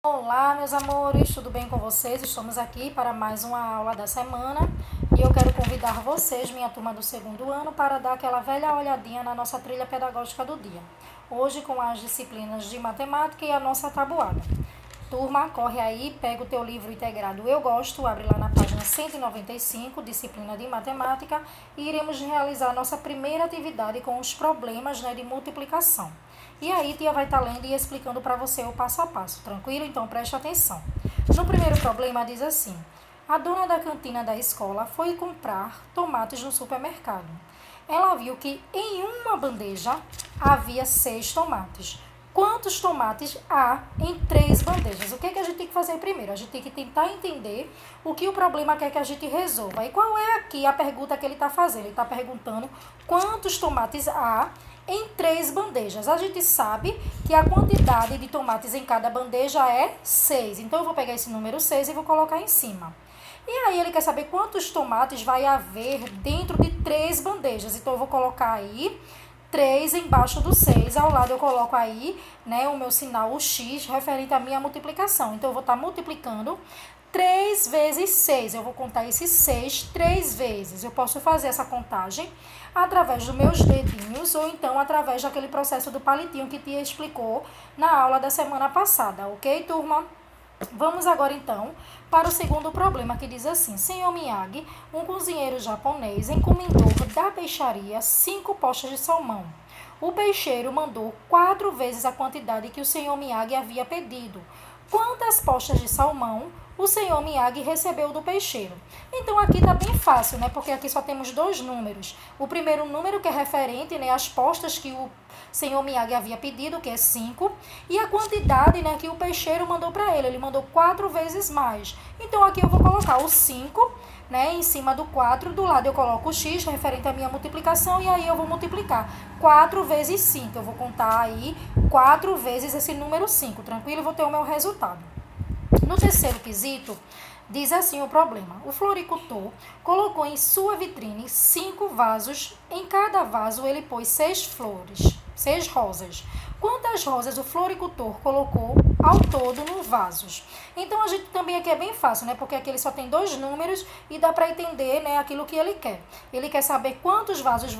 Olá, meus amores, tudo bem com vocês? Estamos aqui para mais uma aula da semana e eu quero convidar vocês, minha turma do segundo ano, para dar aquela velha olhadinha na nossa trilha pedagógica do dia. Hoje com as disciplinas de matemática e a nossa tabuada. Turma, corre aí, pega o teu livro integrado Eu Gosto, abre lá na página 195, disciplina de matemática, e iremos realizar a nossa primeira atividade com os problemas de multiplicação. E aí, tia vai estar lendo e explicando para você o passo a passo, tranquilo? Então, preste atenção. No primeiro problema, diz assim: a dona da cantina da escola foi comprar tomates no supermercado. Ela viu que em uma bandeja havia 6 tomates. Quantos tomates há em 3 bandejas? O que a gente tem que fazer primeiro? A gente tem que tentar entender o que o problema quer que a gente resolva. E qual é aqui a pergunta que ele está fazendo? Ele está perguntando quantos tomates há em 3 bandejas. A gente sabe que a quantidade de tomates em cada bandeja é 6. Então, eu vou pegar esse número 6 e vou colocar em cima. E aí, ele quer saber quantos tomates vai haver dentro de 3 bandejas. Então, eu vou colocar aí 3 embaixo do 6, ao lado eu coloco aí, né, o meu sinal, o X, referente à minha multiplicação. Então, eu vou estar multiplicando 3 vezes 6. Eu vou contar esse 6 3 vezes. Eu posso fazer essa contagem através dos meus dedinhos ou então através daquele processo do palitinho que tia explicou na aula da semana passada, ok, turma? Vamos agora, então, para o segundo problema, que diz assim: Senhor Miyagi, um cozinheiro japonês, encomendou da peixaria 5 postas de salmão. O peixeiro mandou 4 vezes a quantidade que o senhor Miyagi havia pedido. Quantas postas de salmão o senhor Miyagi recebeu do peixeiro? Então, aqui está bem fácil, né? Porque aqui só temos 2 números. O primeiro número, que é referente, né, às postas que o senhor Miyagi havia pedido, que é 5, e a quantidade, né, que o peixeiro mandou para ele. Ele mandou 4 vezes mais. Então, aqui eu vou colocar o 5, né, em cima do 4, do lado eu coloco o X, referente à minha multiplicação, e aí eu vou multiplicar 4 vezes 5. Eu vou contar aí 4 vezes esse número 5, tranquilo? Eu vou ter o meu resultado. No terceiro quesito, diz assim o problema: o floricultor colocou em sua vitrine 5 vasos. Em cada vaso ele pôs 6 flores, 6 rosas. Quantas rosas o floricultor colocou ao todo nos vasos? Então, a gente também aqui é bem fácil, né? Porque aqui ele só tem 2 números e dá para entender, né, aquilo que ele quer. Ele quer saber quantas rosas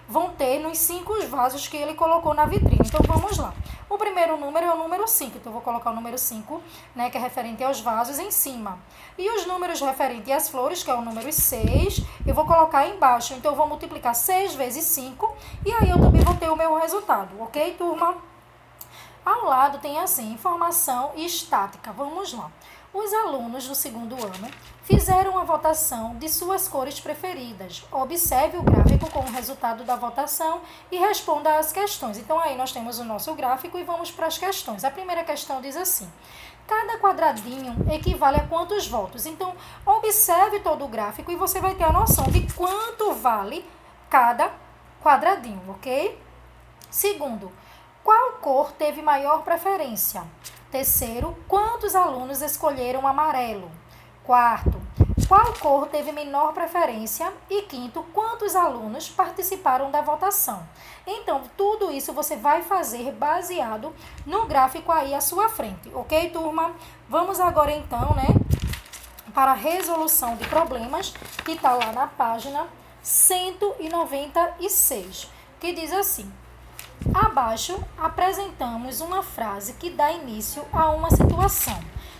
vão ter nos 5 vasos que ele colocou na vitrine. Então, vamos lá. O primeiro número é o número 5. Então, eu vou colocar o número 5, né, que é referente aos vasos, em cima. E os números referentes às flores, que é o número 6, eu vou colocar embaixo. Então, eu vou multiplicar 6 vezes 5 e aí eu também vou ter o meu resultado. Ok, turma? Ao lado tem assim, informação e estática. Vamos lá. Os alunos do segundo ano fizeram uma votação de suas cores preferidas. Observe o gráfico com o resultado da votação e responda às questões. Então, aí nós temos o nosso gráfico e vamos para as questões. A primeira questão diz assim: cada quadradinho equivale a quantos votos? Então, observe todo o gráfico e você vai ter a noção de quanto vale cada quadradinho, ok? Segundo, qual cor teve maior preferência? Terceiro, quantos alunos escolheram amarelo? Quarto, qual cor teve menor preferência? E quinto, quantos alunos participaram da votação? Então, tudo isso você vai fazer baseado no gráfico aí à sua frente, ok, turma? Vamos agora, então, né, para a resolução de problemas, que está lá na página 196, que diz assim: abaixo apresentamos uma frase que dá início a uma situação.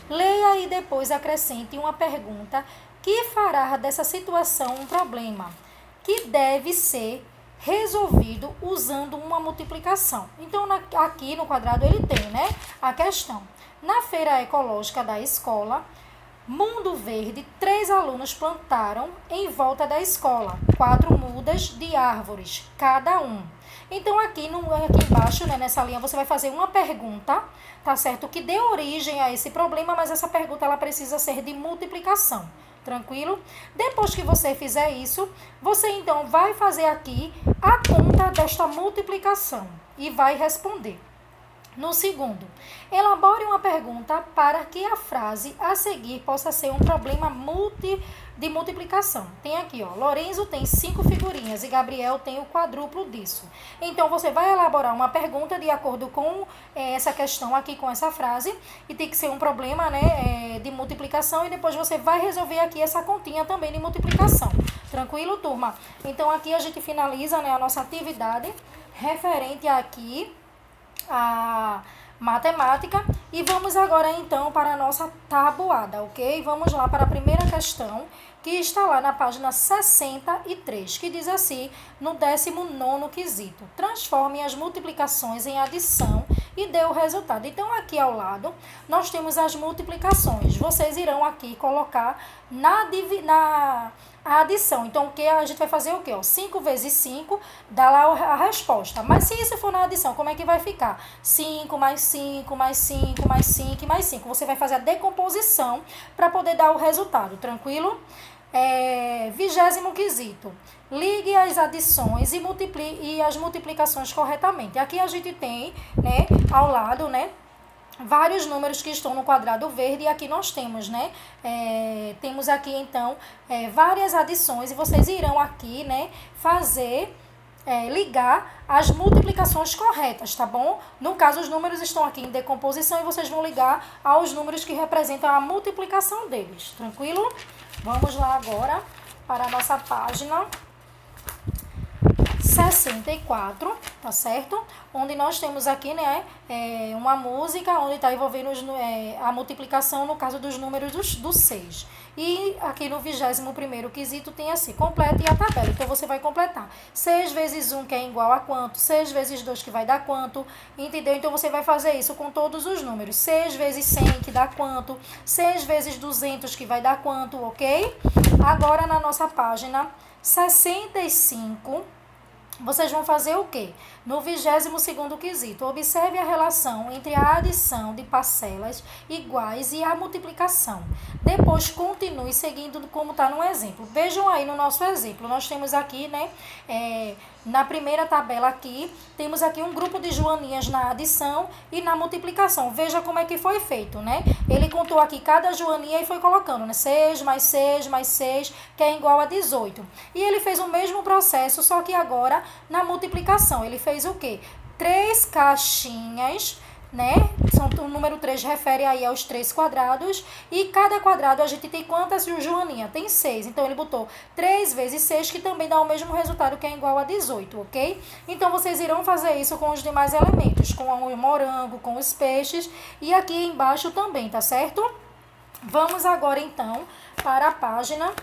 Leia e depois acrescente uma pergunta que fará dessa situação um problema, que deve ser resolvido usando uma multiplicação. Então, aqui no quadrado ele tem, né, a questão. Na feira ecológica da escola Mundo Verde, 3 alunos plantaram em volta da escola 4 mudas de árvores, cada um. Então, aqui embaixo, né, nessa linha, você vai fazer uma pergunta, tá certo? Que dê origem a esse problema, mas essa pergunta ela precisa ser de multiplicação, tranquilo? Depois que você fizer isso, você então vai fazer aqui a conta desta multiplicação e vai responder. No segundo, elabore uma pergunta para que a frase a seguir possa ser um problema de multiplicação. Tem aqui, ó, Lorenzo tem 5 figurinhas e Gabriel tem o quadruplo disso. Então, você vai elaborar uma pergunta de acordo com essa questão aqui, com essa frase, e tem que ser um problema, né, de multiplicação, e depois você vai resolver aqui essa continha também de multiplicação. Tranquilo, turma? Então, aqui a gente finaliza, né, a nossa atividade referente aqui a matemática, e vamos agora então para a nossa tabuada, ok? Vamos lá para a primeira questão, que está lá na página 63, que diz assim, no 19º quesito: transforme as multiplicações em adição e dê o resultado. Então, aqui ao lado, nós temos as multiplicações. Vocês irão aqui colocar a adição. Então, o que a gente vai fazer o quê? 5 vezes 5 dá lá a resposta. Mas se isso for na adição, como é que vai ficar? 5 mais 5 mais 5 mais 5 mais 5. Você vai fazer a decomposição para poder dar o resultado. Tranquilo? 20º quesito. Ligue as adições e as multiplicações corretamente. Aqui a gente tem, né, ao lado, né, vários números que estão no quadrado verde, e aqui nós temos, né, temos aqui então várias adições, e vocês irão aqui, né, fazer, ligar as multiplicações corretas, tá bom? No caso, os números estão aqui em decomposição e vocês vão ligar aos números que representam a multiplicação deles, tranquilo? Vamos lá agora para a nossa página 64, tá certo? Onde nós temos aqui, né, uma música onde está envolvendo a multiplicação no caso dos números do 6. E aqui no 21º quesito tem assim, complete a tabela. Então, você vai completar. 6 vezes 1 que é igual a quanto? 6 vezes 2 que vai dar quanto? Entendeu? Então, você vai fazer isso com todos os números. 6 vezes 100 que dá quanto? 6 vezes 200 que vai dar quanto, ok? Agora, na nossa página 65... vocês vão fazer o quê? No 22º quesito, observe a relação entre a adição de parcelas iguais e a multiplicação. Depois, continue seguindo como está no exemplo. Vejam aí no nosso exemplo, nós temos aqui, né, na primeira tabela aqui, temos aqui um grupo de joaninhas na adição e na multiplicação. Veja como é que foi feito, né? Ele contou aqui cada joaninha e foi colocando, né? 6 mais 6 mais 6, que é igual a 18. E ele fez o mesmo processo, só que agora na multiplicação. Ele fez o quê? 3 caixinhas, né? O número 3 refere aí aos 3 quadrados, e cada quadrado a gente tem quantas, Joaninha? Tem 6. Então, ele botou 3 vezes 6, que também dá o mesmo resultado, que é igual a 18, ok? Então, vocês irão fazer isso com os demais elementos, com o morango, com os peixes, e aqui embaixo também, tá certo? Vamos agora, então, para a página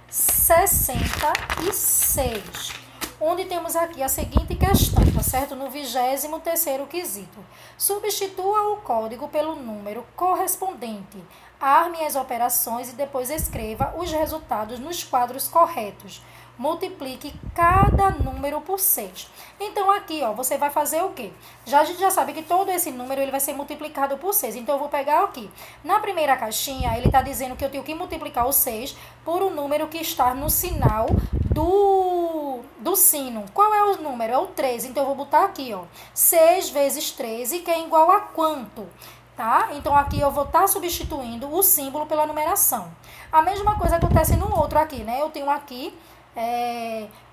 66. Onde temos aqui a seguinte questão, tá certo? No 23º quesito. Substitua o código pelo número correspondente. Arme as operações e depois escreva os resultados nos quadros corretos. Multiplique cada número por 6. Então, aqui, ó, você vai fazer o quê? A gente já sabe que todo esse número ele vai ser multiplicado por 6. Então, eu vou pegar aqui. Na primeira caixinha, ele está dizendo que eu tenho que multiplicar o 6 por um número que está no sinal do sino. Qual é o número? É o 3. Então, eu vou botar aqui, ó, 6 vezes 13, que é igual a quanto? Tá? Então, aqui eu vou estar substituindo o símbolo pela numeração. A mesma coisa acontece no outro aqui, né? Eu tenho aqui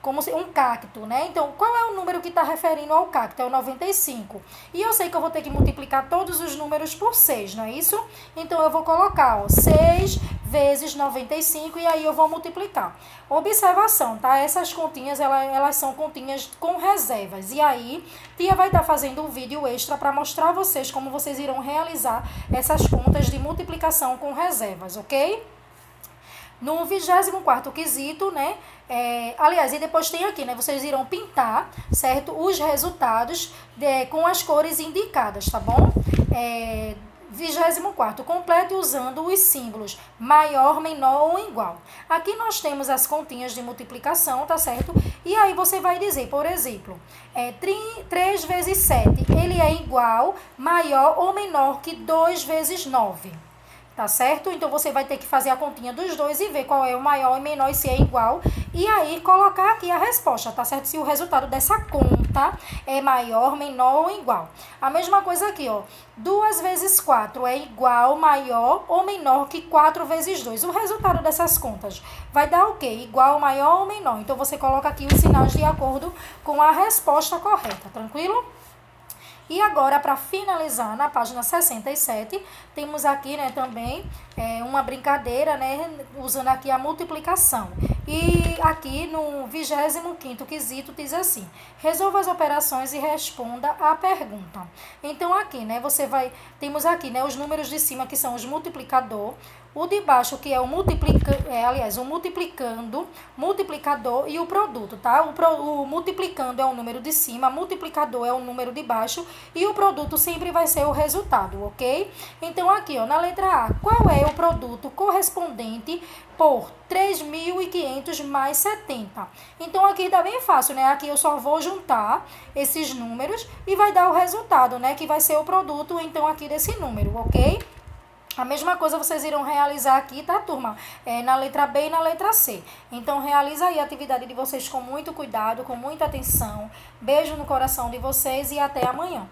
como se um cacto, né? Então, qual é o número que está referindo ao cacto? É o 95. E eu sei que eu vou ter que multiplicar todos os números por 6, não é isso? Então, eu vou colocar, ó, 6 vezes 95, e aí eu vou multiplicar. Observação, tá? Essas continhas, elas são continhas com reservas. E aí, tia vai estar fazendo um vídeo extra para mostrar a vocês como vocês irão realizar essas contas de multiplicação com reservas, ok? No 24º quesito, né? Aliás, e depois tem aqui, né? Vocês irão pintar, certo? Os resultados com as cores indicadas, tá bom? 24º, complete usando os símbolos maior, menor ou igual. Aqui nós temos as continhas de multiplicação, tá certo? E aí você vai dizer, por exemplo, 3 vezes 7, ele é igual, maior ou menor que 2 vezes 9. tá certo? Então, você vai ter que fazer a continha dos dois e ver qual é o maior e menor e se é igual. E aí, colocar aqui a resposta, tá certo? Se o resultado dessa conta é maior, menor ou igual. A mesma coisa aqui, ó. 2 vezes 4 é igual, maior ou menor que 4 vezes 2. O resultado dessas contas vai dar o quê? Igual, maior ou menor. Então, você coloca aqui os sinais de acordo com a resposta correta, tranquilo? E agora, para finalizar, na página 67, temos aqui, né, também uma brincadeira, né, usando aqui a multiplicação. E aqui no 25º quesito diz assim: resolva as operações e responda a pergunta. Então, aqui, né, temos aqui, né, os números de cima que são os multiplicador, o de baixo que é o o multiplicando, multiplicador e o produto, tá? O multiplicando é o número de cima, multiplicador é o número de baixo e o produto sempre vai ser o resultado, ok? Então, aqui, ó, na letra A, qual é o produto correspondente por 3.500 mais 70? Então, aqui tá bem fácil, né? Aqui eu só vou juntar esses números e vai dar o resultado, né? Que vai ser o produto, então, aqui desse número, ok? A mesma coisa vocês irão realizar aqui, tá, turma? Na letra B e na letra C. Então, realiza aí a atividade de vocês com muito cuidado, com muita atenção. Beijo no coração de vocês e até amanhã.